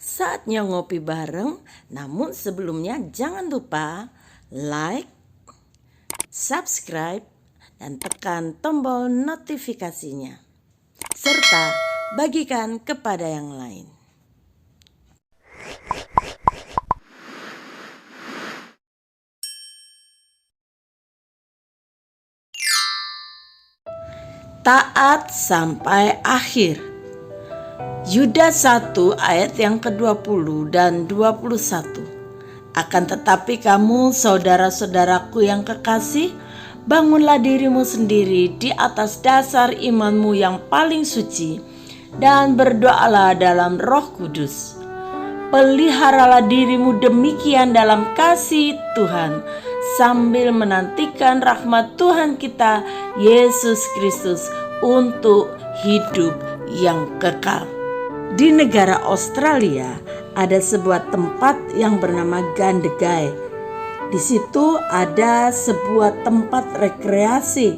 Saatnya ngopi bareng, namun sebelumnya jangan lupa like, subscribe, dan tekan tombol notifikasinya. Serta bagikan kepada yang lain. Taat sampai akhir. Yudas 1 ayat yang ke-20 dan 21. Akan tetapi kamu saudara-saudaraku yang kekasih, bangunlah dirimu sendiri di atas dasar imanmu yang paling suci dan berdoalah dalam Roh Kudus. Peliharalah dirimu demikian dalam kasih Tuhan, sambil menantikan rahmat Tuhan kita Yesus Kristus untuk hidup yang kekal. Di negara Australia ada sebuah tempat yang bernama Gandegai. Di situ ada sebuah tempat rekreasi.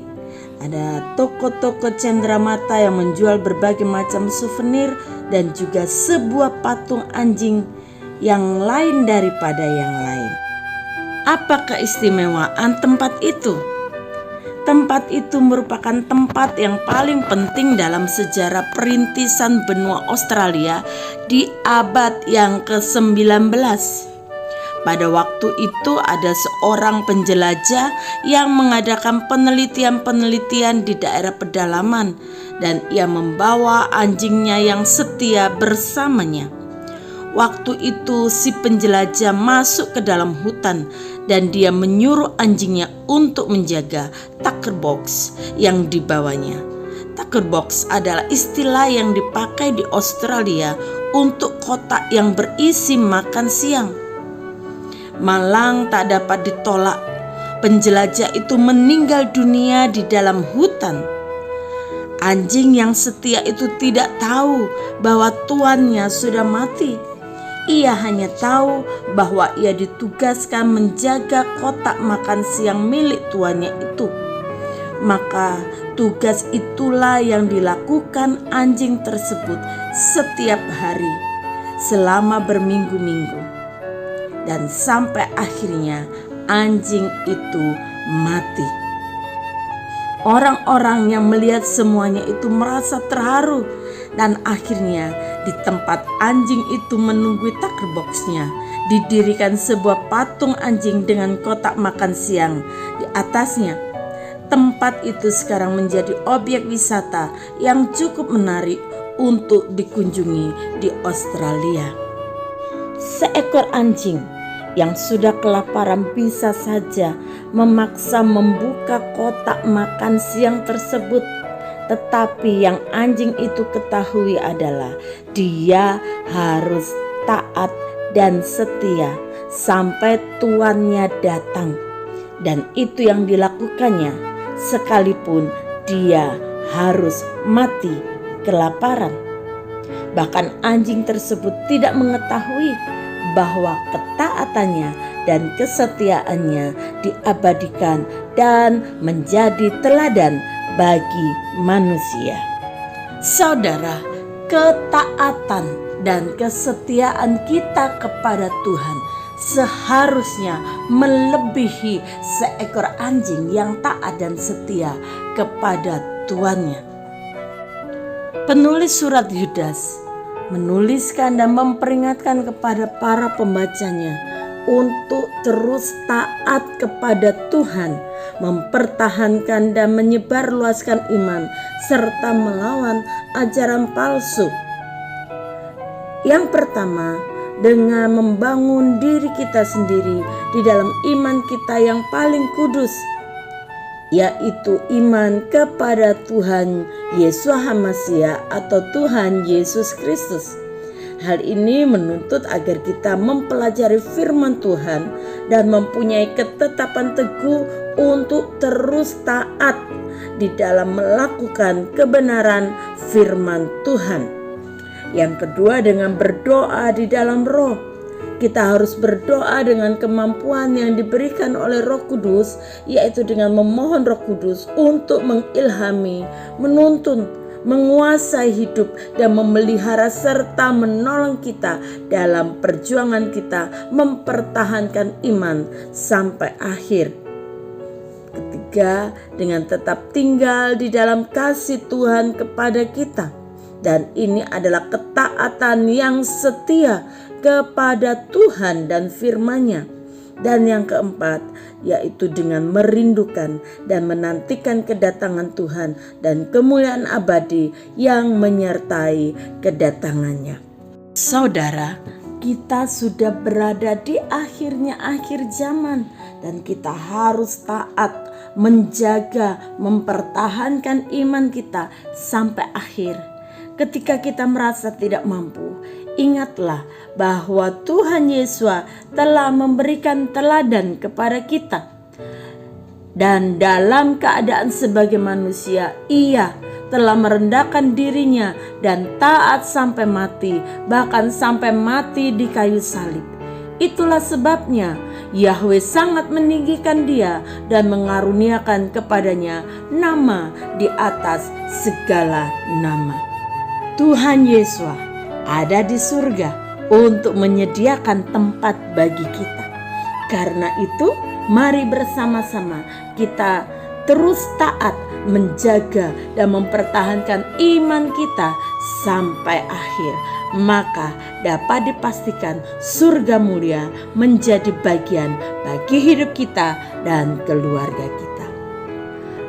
Ada toko-toko cenderamata yang menjual berbagai macam souvenir dan juga sebuah patung anjing yang lain daripada yang lain. Apa keistimewaan tempat itu? Tempat itu merupakan tempat yang paling penting dalam sejarah perintisan benua Australia di abad yang ke-19. Pada waktu itu ada seorang penjelajah yang mengadakan penelitian-penelitian di daerah pedalaman dan ia membawa anjingnya yang setia bersamanya. Waktu itu si penjelajah masuk ke dalam hutan dan dia menyuruh anjingnya untuk menjaga tucker box yang dibawanya. Tucker box adalah istilah yang dipakai di Australia untuk kotak yang berisi makan siang. Malang tak dapat ditolak, penjelajah itu meninggal dunia di dalam hutan. Anjing yang setia itu tidak tahu bahwa tuannya sudah mati. Ia hanya tahu bahwa ia ditugaskan menjaga kotak makan siang milik tuannya itu. Maka tugas itulah yang dilakukan anjing tersebut setiap hari selama berminggu-minggu. Dan sampai akhirnya anjing itu mati. Orang-orang yang melihat semuanya itu merasa terharu dan akhirnya di tempat anjing itu menunggu tucker box-nya didirikan sebuah patung anjing dengan kotak makan siang di atasnya. Tempat itu sekarang menjadi objek wisata yang cukup menarik untuk dikunjungi di Australia. Seekor anjing yang sudah kelaparan bisa saja memaksa membuka kotak makan siang tersebut. Tetapi yang anjing itu ketahui adalah dia harus taat dan setia sampai tuannya datang. Dan itu yang dilakukannya sekalipun dia harus mati kelaparan. Bahkan anjing tersebut tidak mengetahui bahwa ketaatannya dan kesetiaannya diabadikan dan menjadi teladan bagi manusia. Saudara, ketaatan dan kesetiaan kita kepada Tuhan seharusnya melebihi seekor anjing yang taat dan setia kepada tuannya. Penulis surat Yudas menuliskan dan memperingatkan kepada para pembacanya untuk terus taat kepada Tuhan, mempertahankan dan menyebarluaskan iman serta melawan ajaran palsu. Yang pertama, dengan membangun diri kita sendiri di dalam iman kita yang paling kudus, yaitu iman kepada Tuhan Yeshua HaMashiach atau Tuhan Yesus Kristus. Hal ini menuntut agar kita mempelajari firman Tuhan dan mempunyai ketetapan teguh untuk terus taat di dalam melakukan kebenaran firman Tuhan. Yang kedua, dengan berdoa di dalam Roh. Kita harus berdoa dengan kemampuan yang diberikan oleh Roh Kudus, yaitu dengan memohon Roh Kudus untuk mengilhami, menuntun, menguasai hidup dan memelihara serta menolong kita dalam perjuangan kita mempertahankan iman sampai akhir. Ketiga, dengan tetap tinggal di dalam kasih Tuhan kepada kita. Dan ini adalah ketaatan yang setia kepada Tuhan dan firman-Nya. Dan yang keempat, yaitu dengan merindukan dan menantikan kedatangan Tuhan dan kemuliaan abadi yang menyertai kedatangannya. Saudara, kita sudah berada di akhirnya akhir zaman dan kita harus taat, menjaga, mempertahankan iman kita sampai akhir. Ketika kita merasa tidak mampu, ingatlah bahwa Tuhan Yesus telah memberikan teladan kepada kita. Dan dalam keadaan sebagai manusia, Ia telah merendahkan dirinya dan taat sampai mati, bahkan sampai mati di kayu salib. Itulah sebabnya Yahweh sangat meninggikan dia dan mengaruniakan kepadanya nama di atas segala nama. Tuhan Yesus ada di surga untuk menyediakan tempat bagi kita. Karena itu, mari bersama-sama kita terus taat, menjaga dan mempertahankan iman kita sampai akhir. Maka dapat dipastikan surga mulia menjadi bagian bagi hidup kita dan keluarga kita.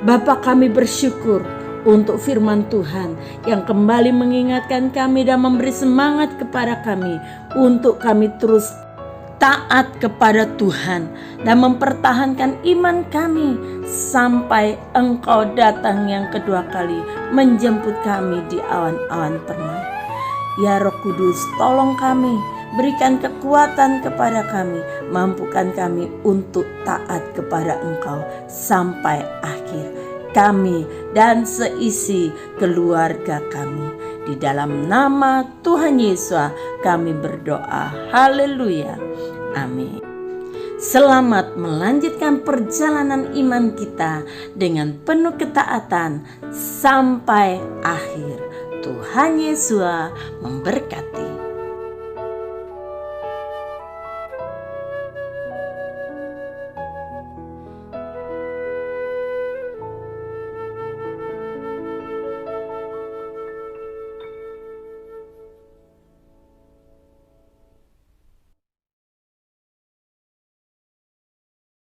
Bapa, kami bersyukur untuk firman Tuhan yang kembali mengingatkan kami dan memberi semangat kepada kami untuk kami terus taat kepada Tuhan dan mempertahankan iman kami sampai Engkau datang yang kedua kali menjemput kami di awan-awan permai. Ya Roh Kudus, tolong kami, berikan kekuatan kepada kami, mampukan kami untuk taat kepada Engkau sampai akhir. Kami dan seisi keluarga kami. Di dalam nama Tuhan Yesus kami berdoa. Haleluya. Amin. Selamat melanjutkan perjalanan iman kita dengan penuh ketaatan sampai akhir. Tuhan Yesus memberkati.